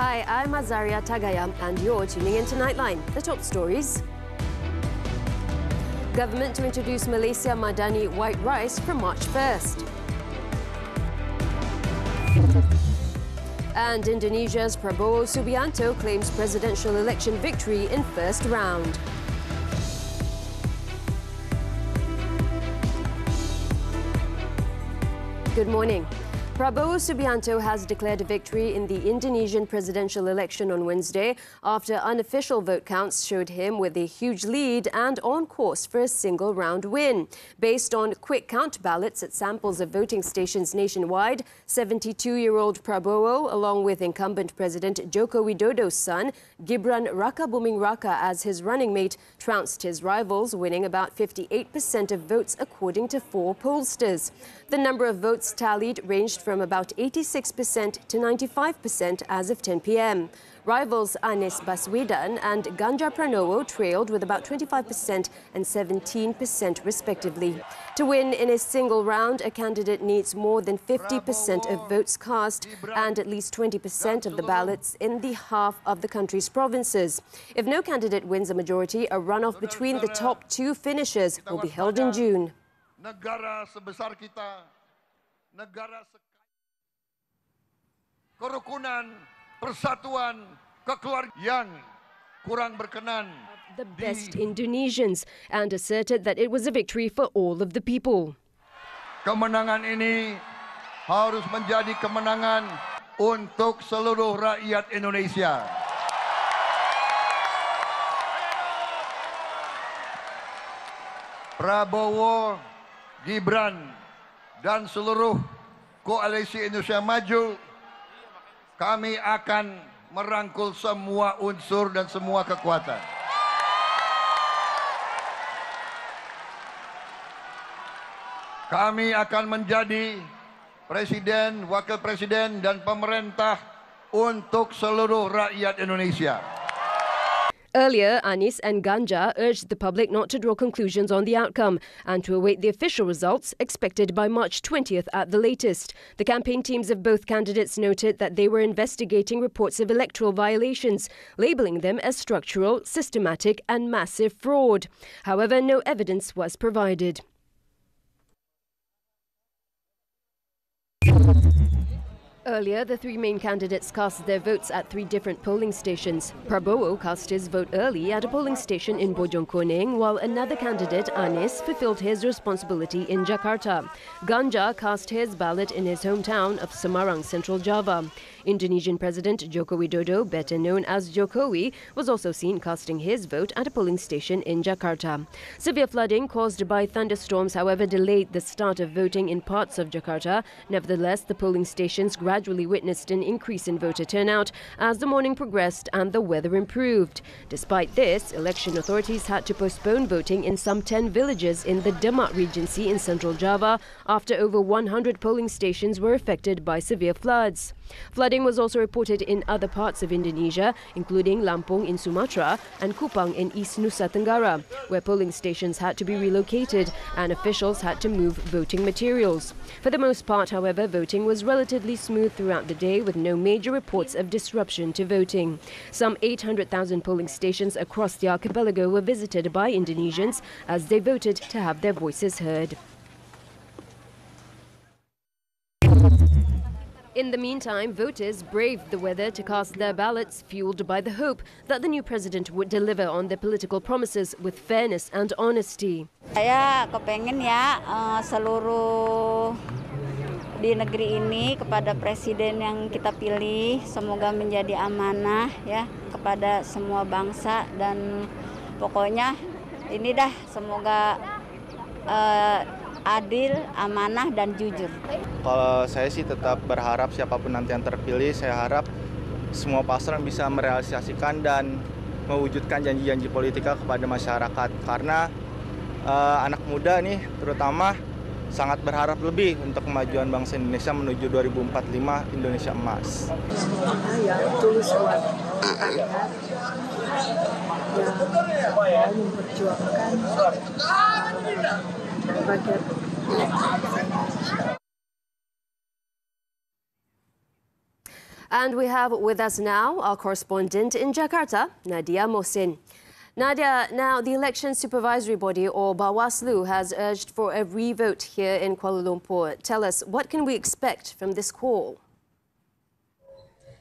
Hi, I'm Azaria, Tagaya, and you're tuning into Nightline. The top stories. Government to introduce Malaysia Madani white rice from March 1st. And Indonesia's Prabowo Subianto claims presidential election victory in first round. Good morning. Prabowo Subianto has declared a victory in the Indonesian presidential election on Wednesday after unofficial vote counts showed him with a huge lead and on course for a single-round win. Based on quick count ballots at samples of voting stations nationwide, 72-year-old Prabowo, along with incumbent President Joko Widodo's son, Gibran Rakabuming Raka, as his running mate, trounced his rivals, winning about 58% of votes according to 4 pollsters. The number of votes tallied ranged from about 86% to 95% as of 10 p.m. Rivals Anies Baswedan and Ganjar Pranowo trailed with about 25% and 17% respectively. To win in a single round, a candidate needs more than 50% of votes cast and at least 20% of the ballots in the half of the country's provinces. If no candidate wins a majority, a runoff between the top 2 finishers will be held in June. Negara sebesar kita, negara kerukunan, persatuan, kekeluargaan yang kurang berkenan. The best Indonesians, and asserted that it was a victory for all of the people. Kemenangan ini harus menjadi kemenangan untuk seluruh rakyat Indonesia. Prabowo, Gibran, dan seluruh koalisi Indonesia Maju, kami akan merangkul semua unsur dan semua kekuatan. Kami akan menjadi presiden, wakil presiden, dan pemerintah untuk seluruh rakyat Indonesia. Earlier, Anies and Ganjar urged the public not to draw conclusions on the outcome and to await the official results expected by March 20th at the latest. The campaign teams of both candidates noted that they were investigating reports of electoral violations, labelling them as structural, systematic and massive fraud. However, no evidence was provided. Earlier, the 3 main candidates cast their votes at 3 different polling stations. Prabowo cast his vote early at a polling station in Bojongkoneng, while another candidate, Anies, fulfilled his responsibility in Jakarta. Ganjar cast his ballot in his hometown of Semarang, Central Java. Indonesian President Joko Widodo, better known as Jokowi, was also seen casting his vote at a polling station in Jakarta. Severe flooding caused by thunderstorms, however, delayed the start of voting in parts of Jakarta. Nevertheless, the polling stations gradually witnessed an increase in voter turnout as the morning progressed and the weather improved. Despite this, election authorities had to postpone voting in some 10 villages in the Demak Regency in Central Java after over 100 polling stations were affected by severe floods. Flooding was also reported in other parts of Indonesia, including Lampung in Sumatra and Kupang in East Nusa Tenggara, where polling stations had to be relocated and officials had to move voting materials. For the most part, however, voting was relatively smooth throughout the day with no major reports of disruption to voting. Some 800,000 polling stations across the archipelago were visited by Indonesians as they voted to have their voices heard. In the meantime, voters braved the weather to cast their ballots, fueled by the hope that the new president would deliver on their political promises with fairness and honesty. Saya kepengen ya seluruh di negeri ini kepada presiden yang kita pilih semoga menjadi amanah ya kepada semua bangsa dan pokoknya ini dah semoga adil, amanah, dan jujur. Kalau saya sih tetap berharap siapapun nanti yang terpilih, saya harap semua paslon bisa merealisasikan dan mewujudkan janji-janji politika kepada masyarakat. Karena anak muda nih terutama sangat berharap lebih untuk kemajuan bangsa Indonesia menuju 2045 Indonesia emas. Yang tulus buat rakyat, yang mau memperjuangkan rakyat. And we have with us now our correspondent in Jakarta, Nadia Mohsin. Nadia, now the Election Supervisory Body, or Bawaslu, has urged for a re-vote here in Kuala Lumpur. Tell us, what can we expect from this call?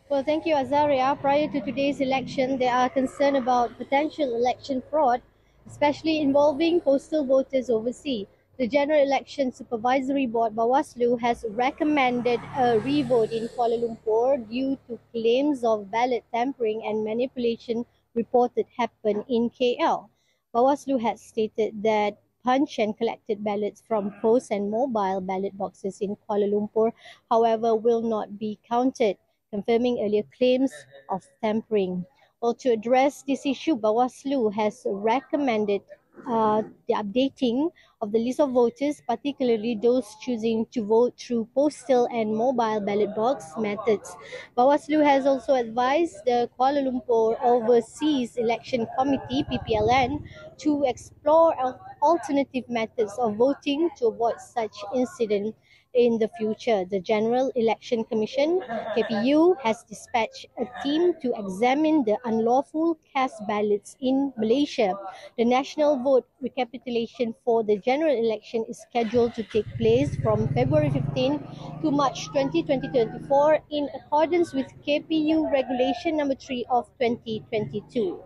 Well, thank you, Azaria. Prior to today's election, there are concerns about potential election fraud, especially involving postal voters overseas. The General Election Supervisory Board, Bawaslu, has recommended a re-vote in Kuala Lumpur due to claims of ballot tampering and manipulation reported happen in KL. Bawaslu has stated that punch and collected ballots from post and mobile ballot boxes in Kuala Lumpur, however, will not be counted, confirming earlier claims of tampering. Well, to address this issue, Bawaslu has recommended the updating of the list of voters, particularly those choosing to vote through postal and mobile ballot box methods. Bawaslu has also advised the Kuala Lumpur Overseas Election Committee, PPLN, to explore alternative methods of voting to avoid such incidents in the future. The General Election Commission, KPU, has dispatched a team to examine the unlawful cast ballots in Malaysia. The national vote recapitulation for the general election is scheduled to take place from February 15 to March 20, 2024 in accordance with KPU Regulation Number 3 of 2022.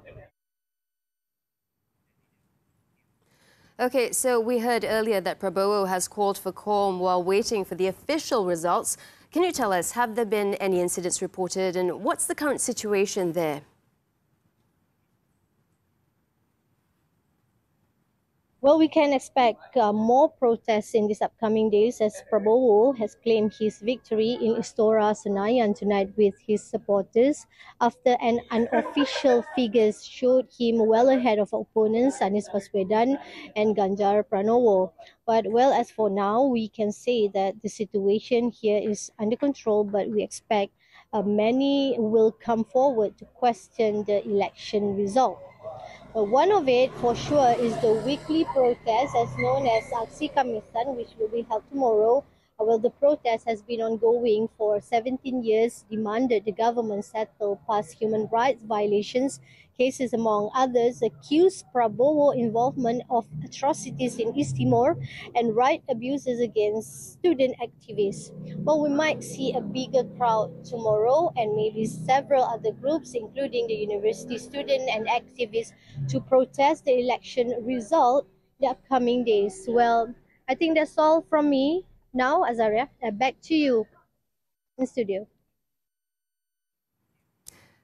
Okay, so we heard earlier that Prabowo has called for calm while waiting for the official results. Can you tell us, have there been any incidents reported and what's the current situation there? Well, we can expect more protests in these upcoming days as Prabowo has claimed his victory in Istora Senayan tonight with his supporters after an unofficial figures showed him well ahead of opponents Anies Baswedan and Ganjar Pranowo. But well, as for now, we can say that the situation here is under control, but we expect many will come forward to question the election result. One of it, for sure, is the weekly protest, as known as Aksi Kamisan, which will be held tomorrow. Well, the protest has been ongoing for 17 years, demanded the government settle past human rights violations cases, among others, accused Prabowo involvement of atrocities in East Timor and right abuses against student activists. Well, we might see a bigger crowd tomorrow and maybe several other groups, including the university student and activists, to protest the election result the upcoming days. Well, I think that's all from me. Now, Azaria, back to you in studio.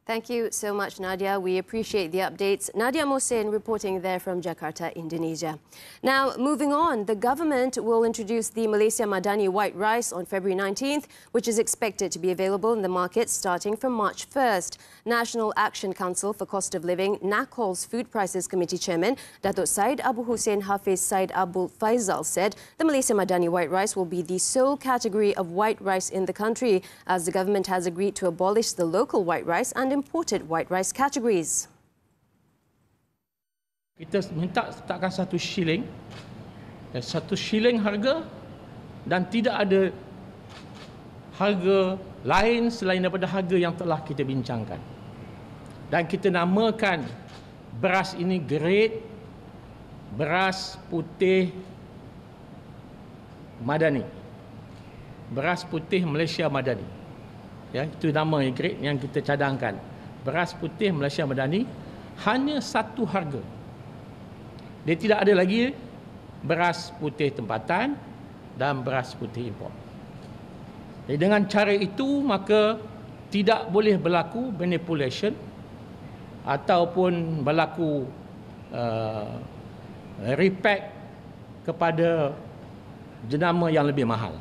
Thank you so much, Nadia. We appreciate the updates. Nadia Mohsin reporting there from Jakarta, Indonesia. Now, moving on, the government will introduce the Malaysia Madani white rice on February 19th, which is expected to be available in the market starting from March 1st. National Action Council for Cost of Living, NACOL's Food Prices Committee Chairman, Datuk Syed Abu Hussein Hafiz Syed Abul Faizal said the Malaysia Madani white rice will be the sole category of white rice in the country, as the government has agreed to abolish the local white rice and imported white rice categories. Kita minta takkan satu shilling harga dan tidak ada harga lain selain daripada harga yang telah kita bincangkan. Dan kita namakan beras ini grade beras putih Madani. Beras putih Malaysia Madani. Ya, itu nama grade yang kita cadangkan. Beras putih Malaysia Madani hanya satu harga. Dia tidak ada lagi beras putih tempatan dan beras putih import. Jadi dengan cara itu maka tidak boleh berlaku manipulation ataupun berlaku repack kepada jenama yang lebih mahal.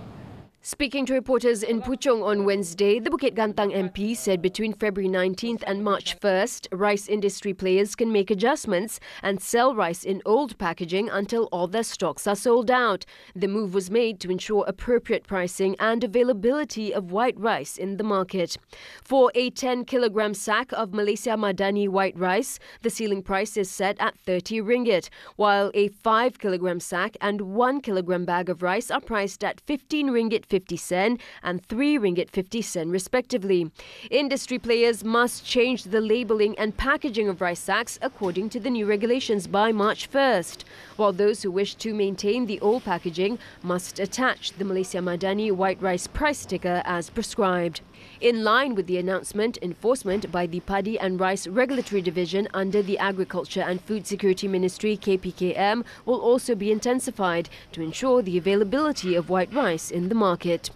Speaking to reporters in Puchong on Wednesday, the Bukit Gantang MP said between February 19th and March 1st, rice industry players can make adjustments and sell rice in old packaging until all their stocks are sold out. The move was made to ensure appropriate pricing and availability of white rice in the market. For a 10-kilogram sack of Malaysia Madani white rice, the ceiling price is set at 30 ringgit, while a 5-kilogram sack and 1-kilogram bag of rice are priced at 15 ringgit 50 sen and 3 ringgit 50 sen respectively. Industry players must change the labelling and packaging of rice sacks according to the new regulations by March 1st, while those who wish to maintain the old packaging must attach the Malaysia Madani white rice price sticker as prescribed. In line with the announcement, enforcement by the Paddy and Rice Regulatory Division under the Agriculture and Food Security Ministry KPKM will also be intensified to ensure the availability of white rice in the market.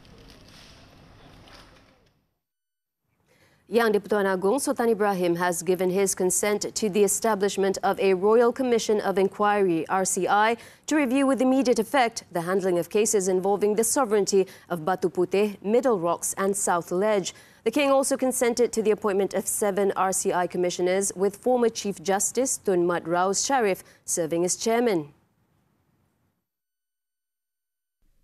Yang di-Pertuan Agong Sultan Ibrahim has given his consent to the establishment of a Royal Commission of Inquiry (RCI) to review with immediate effect the handling of cases involving the sovereignty of Batu Puteh, Middle Rocks and South Ledge. The King also consented to the appointment of 7 RCI commissioners, with former Chief Justice Tun Mat Raus Sharif serving as chairman.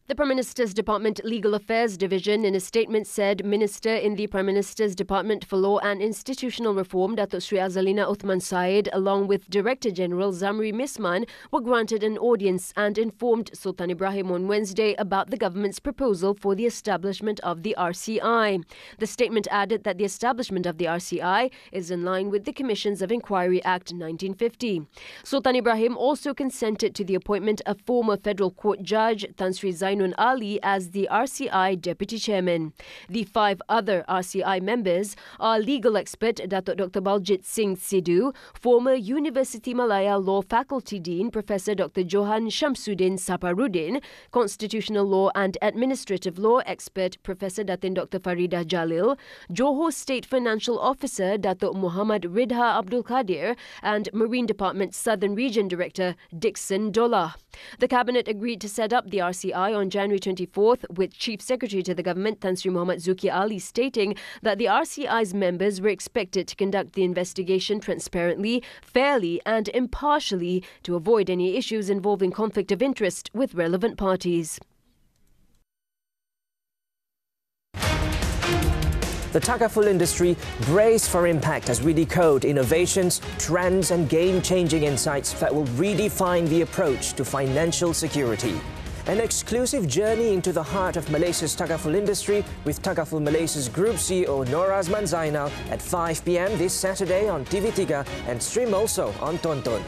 The Prime Minister's Department Legal Affairs Division in a statement said Minister in the Prime Minister's Department for Law and Institutional Reform, Datuk Sri Azalina Uthman Said, along with Director General Zamri Misman, were granted an audience and informed Sultan Ibrahim on Wednesday about the government's proposal for the establishment of the RCI. The statement added that the establishment of the RCI is in line with the Commissions of Inquiry Act 1950. Sultan Ibrahim also consented to the appointment of former Federal Court Judge Tan Sri Zainun Ali as the RCI Deputy Chairman. The 5 other RCI members are legal expert Datuk Dr. Baljit Singh Sidhu, former University Malaya Law Faculty Dean Professor Dr. Johan Shamsuddin Saparudin, Constitutional Law and Administrative Law expert Professor Datin Dr. Faridah Jalil, Johor State Financial Officer Datuk Muhammad Ridha Abdul Qadir, and Marine Department Southern Region Director Dixon Dollah. The Cabinet agreed to set up the RCI on January 24th, with Chief Secretary to the Government Tan Sri Muhammad Zuki Ali stating that the RCI's members were expected to conduct the investigation transparently, fairly and impartially to avoid any issues involving conflict of interest with relevant parties. The Tagaya industry brace for impact as we decode innovations, trends and game-changing insights that will redefine the approach to financial security. An exclusive journey into the heart of Malaysia's Tagaya industry with Tagaya Malaysia's Group CEO Nur Azman Zainal at 5 p.m. this Saturday on TV3 and stream also on Tonton.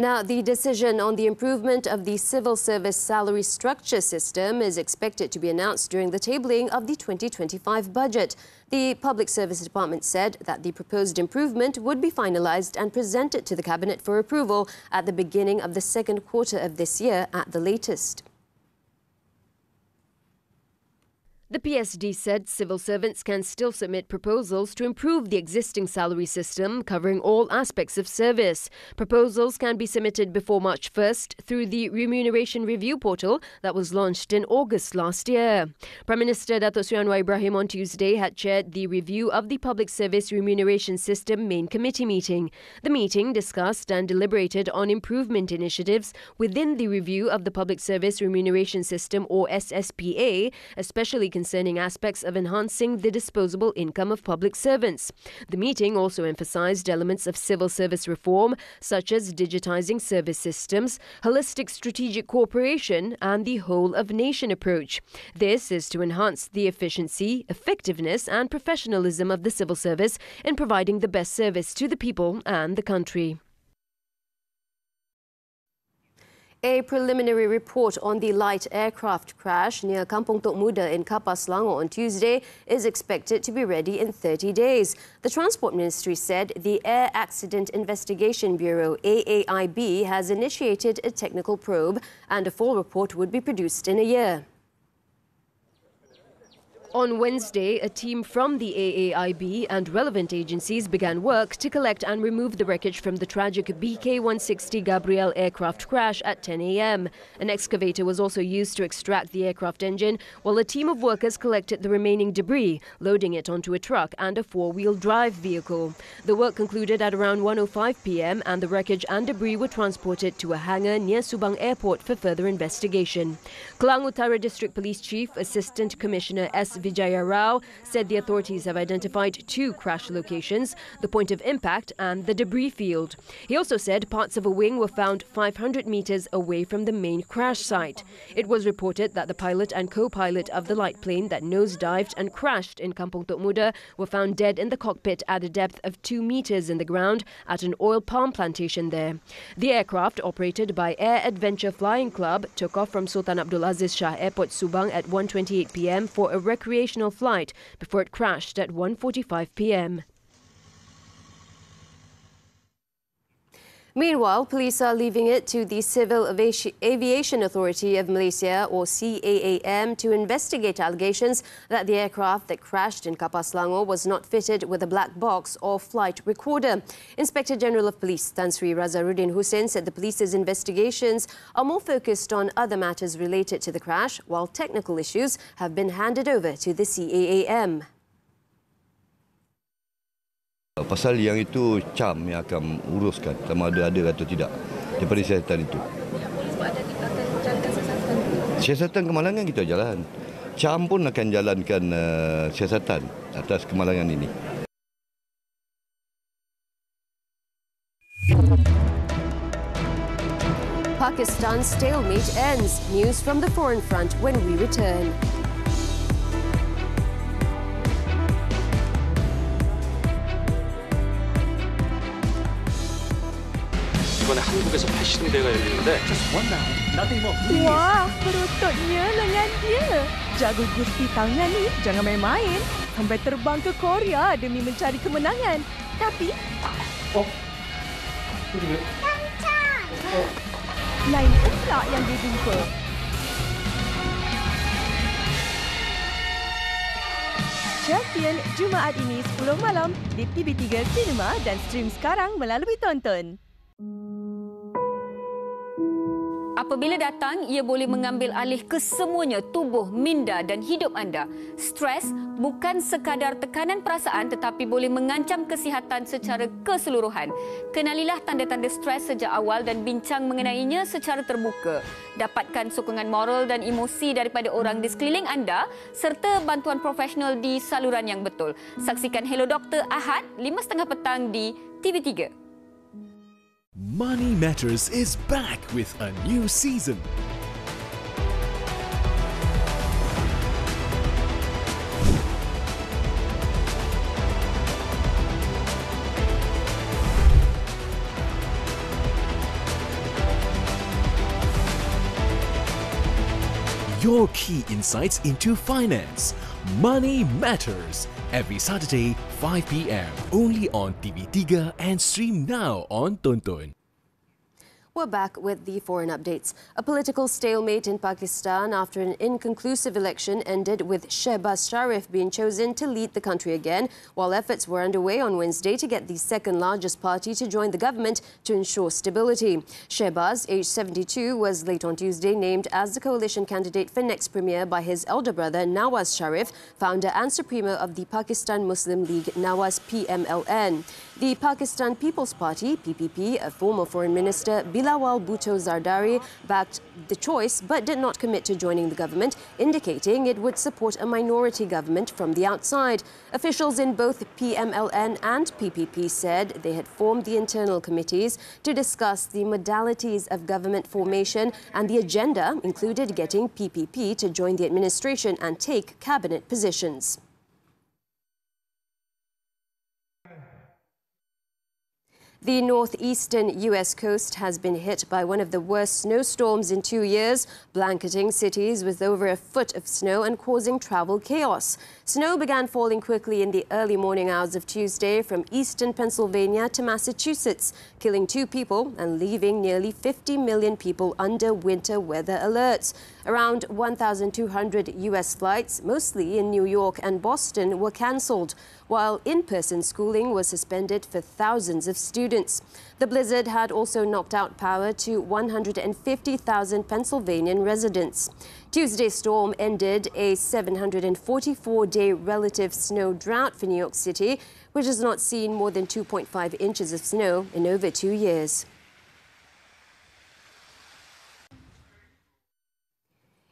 Now, the decision on the improvement of the civil service salary structure system is expected to be announced during the tabling of the 2025 budget. The Public Service Department said that the proposed improvement would be finalised and presented to the Cabinet for approval at the beginning of the second quarter of this year at the latest. The PSD said civil servants can still submit proposals to improve the existing salary system, covering all aspects of service. Proposals can be submitted before March 1st through the Remuneration Review portal that was launched in August last year. Prime Minister Datuk Sri Anwar Ibrahim on Tuesday had chaired the review of the Public Service Remuneration System main committee meeting. The meeting discussed and deliberated on improvement initiatives within the review of the Public Service Remuneration System, or SSPA, especially concerning aspects of enhancing the disposable income of public servants. The meeting also emphasised elements of civil service reform, such as digitising service systems, holistic strategic cooperation and the whole-of-nation approach. This is to enhance the efficiency, effectiveness and professionalism of the civil service in providing the best service to the people and the country. A preliminary report on the light aircraft crash near Kampung Tok Muda in Kapas, Selangor on Tuesday is expected to be ready in 30 days. The Transport Ministry said the Air Accident Investigation Bureau, AAIB, has initiated a technical probe and a full report would be produced in a year. On Wednesday, a team from the AAIB and relevant agencies began work to collect and remove the wreckage from the tragic BK-160 Gabriel aircraft crash at 10 a.m. An excavator was also used to extract the aircraft engine, while a team of workers collected the remaining debris, loading it onto a truck and a four-wheel drive vehicle. The work concluded at around 1:05 p.m. and the wreckage and debris were transported to a hangar near Subang Airport for further investigation. Klang Utara District Police Chief Assistant Commissioner S. Vijaya Rao, said the authorities have identified 2 crash locations, the point of impact and the debris field. He also said parts of a wing were found 500 meters away from the main crash site. It was reported that the pilot and co-pilot of the light plane that nosedived and crashed in Kampung Tok Muda were found dead in the cockpit at a depth of 2 meters in the ground at an oil palm plantation there. The aircraft, operated by Air Adventure Flying Club, took off from Sultan Abdul Aziz Shah Airport Subang at 1:28 p.m. for a recreational flight before it crashed at 1:45 p.m. Meanwhile, police are leaving it to the Civil Aviation Authority of Malaysia, or CAAM, to investigate allegations that the aircraft that crashed in Kapal Selangor was not fitted with a black box or flight recorder. Inspector General of Police Tan Sri Razaruddin Hussein said the police's investigations are more focused on other matters related to the crash, while technical issues have been handed over to the CAAM. Pasal yang itu CAM yang akan uruskan sama ada atau tidak daripada siasatan itu. Siasatan kemalangan kita jalan. CAM pun akan jalankan siasatan atas kemalangan ini. Pakistan's stalemate ends. News from the foreign front when we return. 이번에 한국에서 패션 대회가 열리는데 Wah, perututnya lengan dia. Jago gusti tangan ni jangan main-main. Sampai terbang ke Korea demi mencari kemenangan. Tapi lain pula yang dia jumpa. Champion Jumaat ini 10 malam di TV3 Cinema dan stream sekarang melalui Tonton. Apabila datang, ia boleh mengambil alih kesemuanya tubuh, minda dan hidup anda. Stres bukan sekadar tekanan perasaan tetapi boleh mengancam kesihatan secara keseluruhan. Kenalilah tanda-tanda stres sejak awal dan bincang mengenainya secara terbuka. Dapatkan sokongan moral dan emosi daripada orang di sekeliling anda serta bantuan profesional di saluran yang betul. Saksikan Hello Doktor Ahad 5:30 petang di TV3. Money Matters is back with a new season. Your key insights into finance. Money Matters. Every Saturday, 5 p.m. only on TV3 and stream now on Tonton. We're back with the foreign updates. A political stalemate in Pakistan after an inconclusive election ended with Shehbaz Sharif being chosen to lead the country again, while efforts were underway on Wednesday to get the second largest party to join the government to ensure stability. Shehbaz, aged 72, was late on Tuesday named as the coalition candidate for next premier by his elder brother Nawaz Sharif, founder and supremo of the Pakistan Muslim League Nawaz PMLN. The Pakistan People's Party, PPP, a former foreign minister, Bilawal Bhutto Zardari, backed the choice but did not commit to joining the government, indicating it would support a minority government from the outside. Officials in both PMLN and PPP said they had formed the internal committees to discuss the modalities of government formation, and the agenda included getting PPP to join the administration and take cabinet positions. The northeastern U.S. coast has been hit by one of the worst snowstorms in 2 years, blanketing cities with over a foot of snow and causing travel chaos. Snow began falling quickly in the early morning hours of Tuesday from eastern Pennsylvania to Massachusetts, killing 2 people and leaving nearly 50 million people under winter weather alerts. Around 1,200 U.S. flights, mostly in New York and Boston, were cancelled, while in-person schooling was suspended for thousands of students. The blizzard had also knocked out power to 150,000 Pennsylvanian residents. Tuesday's storm ended a 744-day relative snow drought for New York City, which has not seen more than 2.5 inches of snow in over 2 years.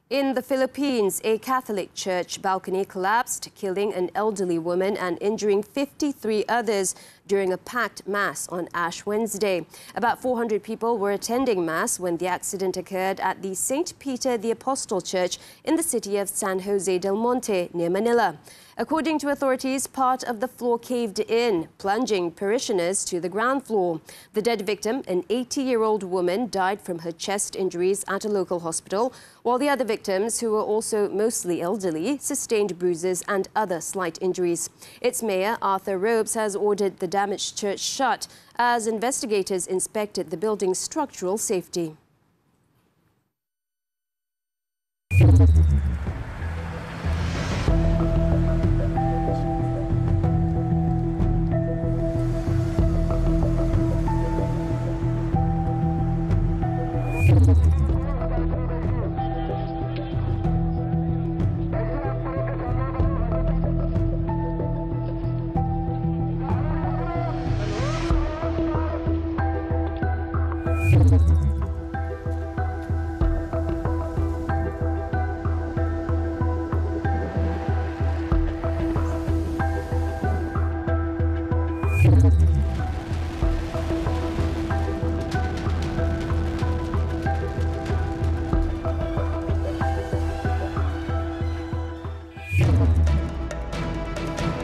In the Philippines, a Catholic church balcony collapsed, killing an elderly woman and injuring 53 others during a packed mass on Ash Wednesday. About 400 people were attending mass when the accident occurred at the St. Peter the Apostle Church in the city of San Jose del Monte, near Manila. According to authorities, part of the floor caved in, plunging parishioners to the ground floor. The dead victim, an 80-year-old woman, died from her chest injuries at a local hospital, while the other victims, who were also mostly elderly, sustained bruises and other slight injuries. Its mayor, Arthur Robes, has ordered the damaged church shut as investigators inspected the building's structural safety.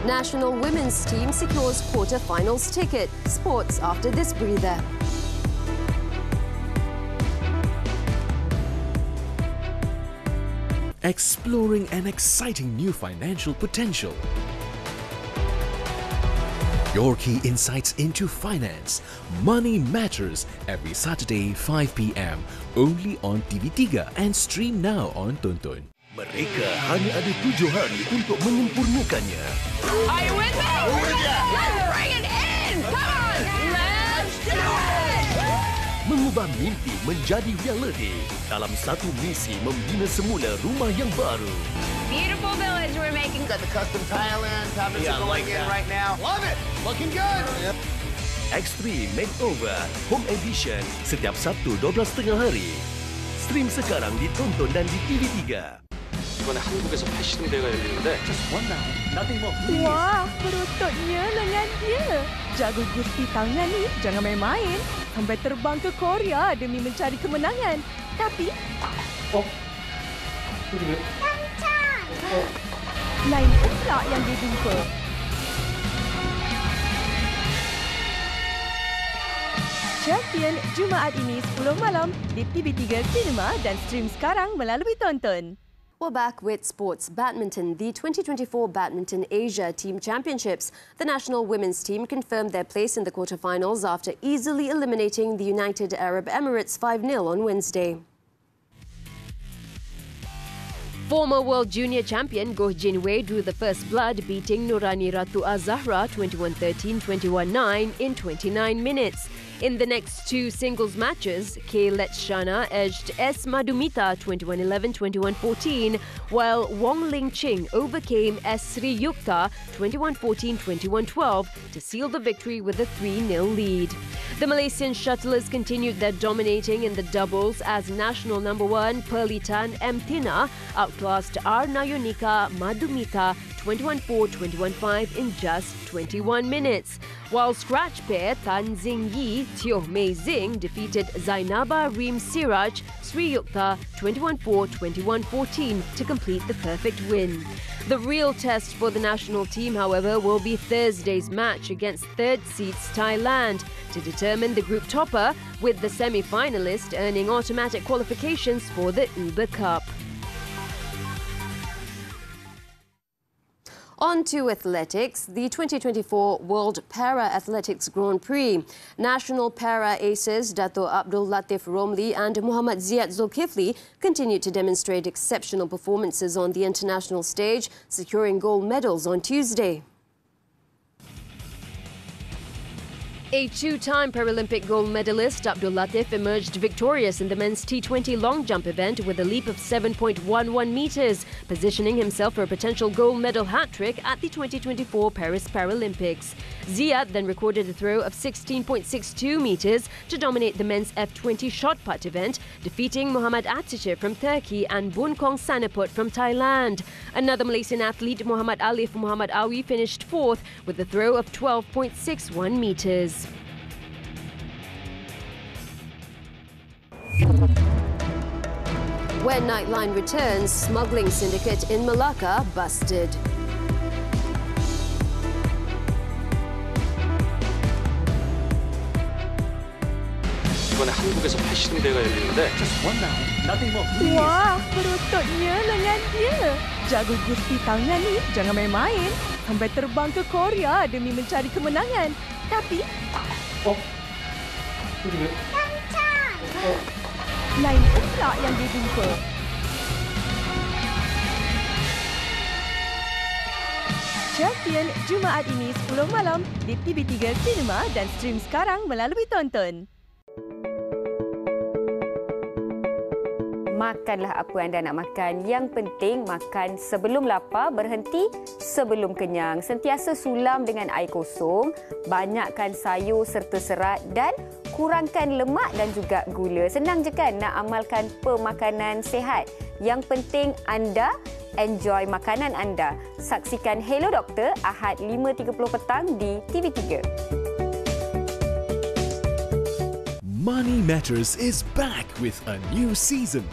National women's team secures quarter-finals ticket. Sports after this breather. Exploring an exciting new financial potential. Your key insights into finance. Money Matters every Saturday 5 p.m. only on TV3 and stream now on Tonton. Mereka hanya ada 7 hari untuk menyempurnakannya. Are you with me? Let's bring it in! Come on! Let's do it! Mengubah mimpi menjadi realiti dalam satu misi membina semula rumah yang baru. Beautiful village we're making. Got the custom tile in, cabinets are going in right now. Love it! Looking good! Yep. Extreme Makeover Home Edition setiap Sabtu 12:30 hari. Stream sekarang di Tonton dan di TV3. 이번에 한국에서 패션 대회가 열리는데 Wah, berototnya lengan dia. Jago gusti tangan ni jangan main-main. Sampai terbang ke Korea demi mencari kemenangan. Tapi lain pula yang dia jumpa. Champion Jumaat ini 10 malam di TV3 Cinema dan stream sekarang melalui Tonton. We're back with sports badminton. The 2024 Badminton Asia Team Championships. The national women's team confirmed their place in the quarterfinals after easily eliminating the United Arab Emirates 5-0 on Wednesday. Former world junior champion Goh Jin Wei drew the first blood, beating Nurani Ratu Azahra 21-13, 21-9 in 29 minutes. In the next two singles matches, K. Letshana edged S. Madhumita 21-11, 21-14, while Wong Ling Ching overcame S. Sri Yukta 21-14, 21-12 to seal the victory with a 3-0 lead. The Malaysian shuttlers continued their dominating in the doubles as national number 1 Perlitan M. Tina outclassed R. Nayonika Madhumita 21-4, 21-5 in just 21 minutes. While scratch pair Tan Zing Yi Teo Mei Zing defeated Zainaba Reem Siraj Sri Yukta 21-4, 21-14 to complete the perfect win. The real test for the national team, however, will be Thursday's match against third seeds Thailand to determine the group topper, with the semi-finalist earning automatic qualifications for the Uber Cup. On to athletics, the 2024 World Para-Athletics Grand Prix. National para-aces Dato' Abdul Latif Romli and Muhammad Ziad Zulkifli continued to demonstrate exceptional performances on the international stage, securing gold medals on Tuesday. A two-time Paralympic gold medalist, Abdul Latif emerged victorious in the men's T20 long jump event with a leap of 7.11 metres, positioning himself for a potential gold medal hat-trick at the 2024 Paris Paralympics. Ziyad then recorded a throw of 16.62 metres to dominate the men's F20 shot put event, defeating Muhammad Atisha from Turkey and Bunkong Sanaput from Thailand. Another Malaysian athlete, Muhammad Alif Muhammad Awi, finished fourth with a throw of 12.61 metres. When Nightline returns, smuggling syndicate in Malacca busted. 이번에 한국에서 패시름 대회가 열리는데 Wah, berototnya lengan dia. Jago gusti tangan ni jangan main-main. Sampai terbang ke Korea demi mencari kemenangan. Tapi... lain pula yang dia jumpa. Champion Jumaat ini 10 malam di TV3 Cinema dan stream sekarang melalui Tonton. Makanlah apa anda nak makan. Yang penting makan sebelum lapar, berhenti sebelum kenyang. Sentiasa sulam dengan air kosong, banyakkan sayur serta serat dan kurangkan lemak dan juga gula. Senang je kan nak amalkan pemakanan sihat. Yang penting anda enjoy makanan anda. Saksikan Hello Doktor Ahad 5.30 petang di TV3. Money Matters is back with a new season.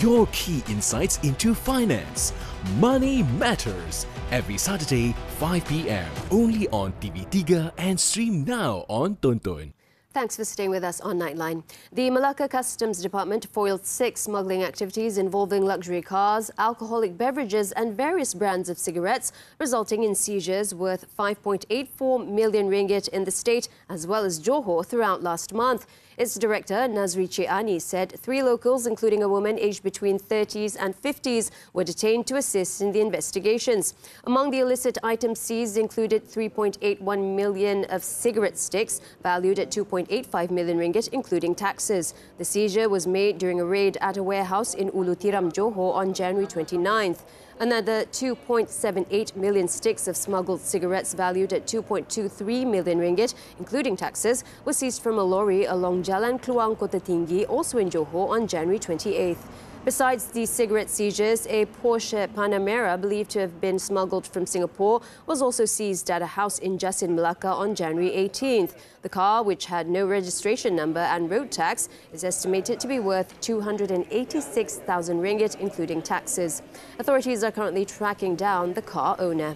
Your key insights into finance. Money Matters. Every Saturday, 5 p.m. Only on TV3 and stream now on Tonton. Thanks for staying with us on Nightline. The Malacca Customs Department foiled 6 smuggling activities involving luxury cars, alcoholic beverages and various brands of cigarettes, resulting in seizures worth 5.84 million ringgit in the state as well as Johor throughout last month. Its director, Nazri Ciani, said 3 locals, including a woman aged between 30s and 50s, were detained to assist in the investigations. Among the illicit items seized included 3.81 million of cigarette sticks, valued at 2.85 million ringgit, including taxes. The seizure was made during a raid at a warehouse in Ulu Tiram, Johor on January 29th. Another 2.78 million sticks of smuggled cigarettes valued at 2.23 million ringgit, including taxes, were seized from a lorry along Jalan Kluang Kota Tinggi, also in Johor, on January 28th. Besides the cigarette seizures, a Porsche Panamera believed to have been smuggled from Singapore was also seized at a house in Jasin, Malacca on January 18th. The car, which had no registration number and road tax, is estimated to be worth 286,000 ringgit, including taxes. Authorities are currently tracking down the car owner.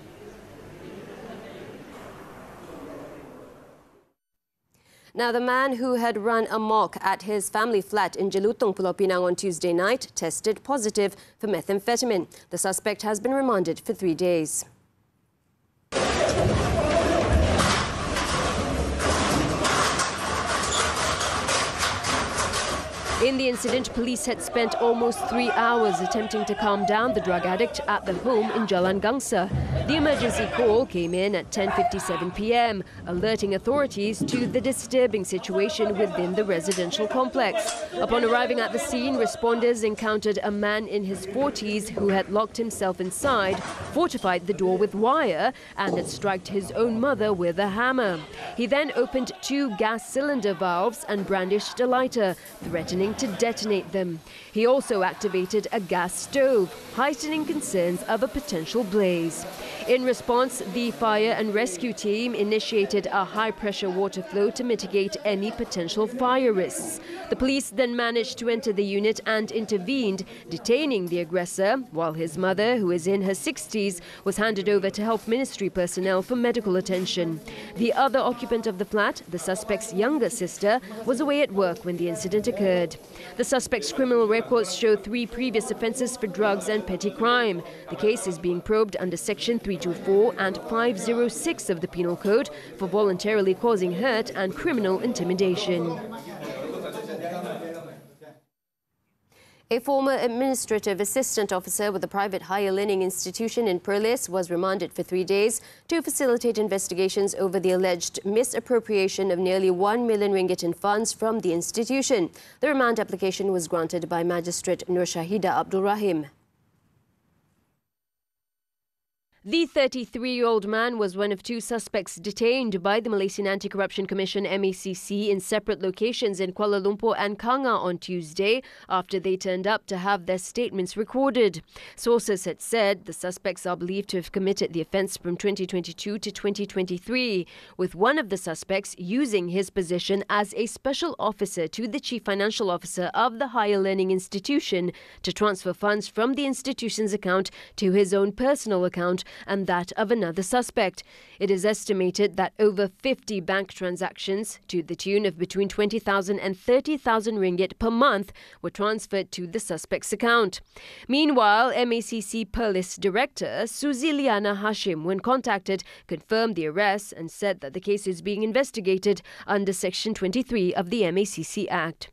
Now, the man who had run amok at his family flat in Jelutong, Pulau Pinang on Tuesday night tested positive for methamphetamine. The suspect has been remanded for 3 days. In the incident, police had spent almost 3 hours attempting to calm down the drug addict at the home in Jalan Gangsa. The emergency call came in at 10:57 p.m, alerting authorities to the disturbing situation within the residential complex. Upon arriving at the scene, responders encountered a man in his 40s who had locked himself inside, fortified the door with wire, and had struck his own mother with a hammer. He then opened 2 gas cylinder valves and brandished a lighter, threatening to detonate them. He also activated a gas stove, heightening concerns of a potential blaze. In response, the fire and rescue team initiated a high-pressure water flow to mitigate any potential fire risks. The police then managed to enter the unit and intervened, detaining the aggressor, while his mother, who is in her 60s, was handed over to Health Ministry personnel for medical attention. The other occupant of the flat, the suspect's younger sister, was away at work when the incident occurred. The suspect's criminal records show 3 previous offences for drugs and petty crime. The case is being probed under Section 324 and 506 of the Penal Code for voluntarily causing hurt and criminal intimidation. A former administrative assistant officer with a private higher learning institution in Perlis was remanded for 3 days to facilitate investigations over the alleged misappropriation of nearly 1 million ringgit in funds from the institution. The remand application was granted by Magistrate Nur Shahida Abdul Rahim. The 33-year-old man was one of 2 suspects detained by the Malaysian Anti-Corruption Commission MACC in separate locations in Kuala Lumpur and Kanga on Tuesday after they turned up to have their statements recorded. Sources had said the suspects are believed to have committed the offence from 2022 to 2023, with one of the suspects using his position as a special officer to the Chief Financial Officer of the higher learning institution to transfer funds from the institution's account to his own personal account and that of another suspect. It is estimated that over 50 bank transactions to the tune of between 20,000 and 30,000 ringgit per month were transferred to the suspect's account. Meanwhile, MACC Perlis Director Suzy Liana Hashim, when contacted, confirmed the arrest and said that the case is being investigated under Section 23 of the MACC Act.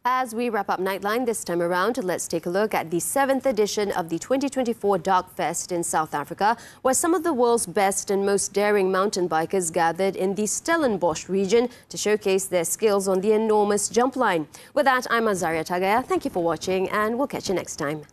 As we wrap up Nightline this time around, let's take a look at the 7th edition of the 2024 Dark Fest in South Africa, where some of the world's best and most daring mountain bikers gathered in the Stellenbosch region to showcase their skills on the enormous jump line. With that, I'm Azaria Tagaya. Thank you for watching, and we'll catch you next time.